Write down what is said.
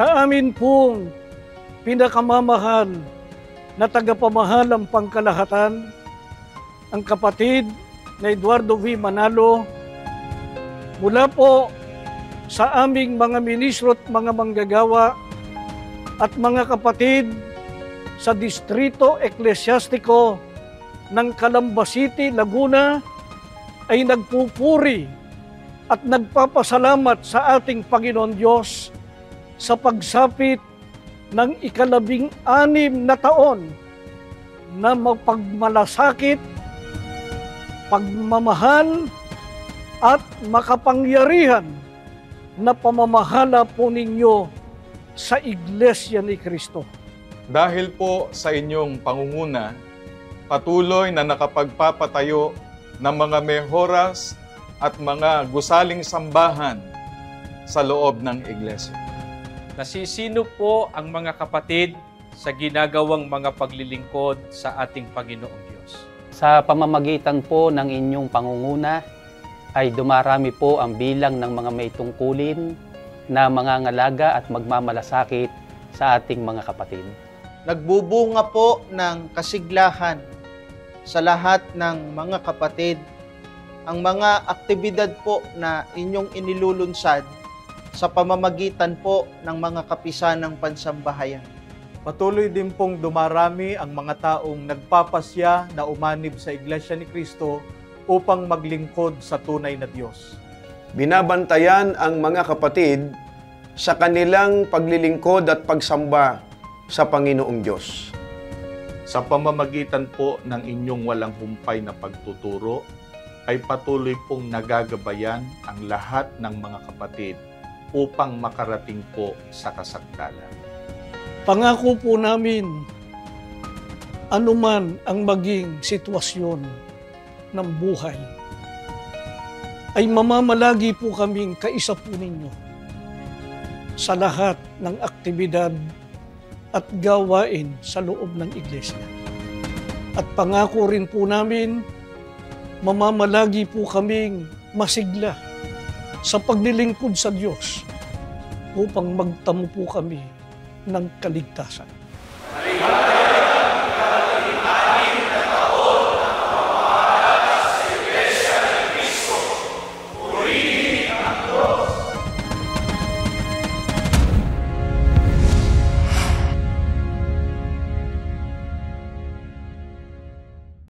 Sa amin pong pinakamamahal na tagapamahalang pangkalahatan, ang kapatid na Eduardo V. Manalo, mula po sa aming mga ministro at mga manggagawa at mga kapatid sa Distrito Eklesyastiko ng Calamba City, Laguna, ay nagpupuri at nagpapasalamat sa ating Panginoon Diyos sa pagsapit ng ika-16 na taon na mapagmalasakit, pagmamahal at makapangyarihan na pamamahala po ninyo sa Iglesia ni Cristo. Dahil po sa inyong pangunguna, patuloy na nakapagpapatayo ng mga mehoras at mga gusaling sambahan sa loob ng Iglesia. Nasisino po ang mga kapatid sa ginagawang mga paglilingkod sa ating Panginoong Diyos. Sa pamamagitan po ng inyong pangunguna ay dumarami po ang bilang ng mga may tungkulin na mangangalaga at magmamalasakit sa ating mga kapatid. Nagbubunga po ng kasiglahan sa lahat ng mga kapatid ang mga aktibidad po na inyong inilulunsad sa pamamagitan po ng mga kapisanang pansambahayan. Patuloy din pong dumarami ang mga taong nagpapasya na umanib sa Iglesia ni Cristo upang maglingkod sa tunay na Diyos. Binabantayan ang mga kapatid sa kanilang paglilingkod at pagsamba sa Panginoong Diyos. Sa pamamagitan po ng inyong walang humpay na pagtuturo, ay patuloy pong nagagabayan ang lahat ng mga kapatid upang makarating po sa kasagdalan. Pangako po namin, anuman ang maging sitwasyon ng buhay, ay mamamalagi po kaming kaisa po ninyo sa lahat ng aktibidad at gawain sa loob ng Iglesia. At pangako rin po namin, mamamalagi po kaming masigla sa paglilingkod sa Diyos upang magtamo po kami ng kaligtasan.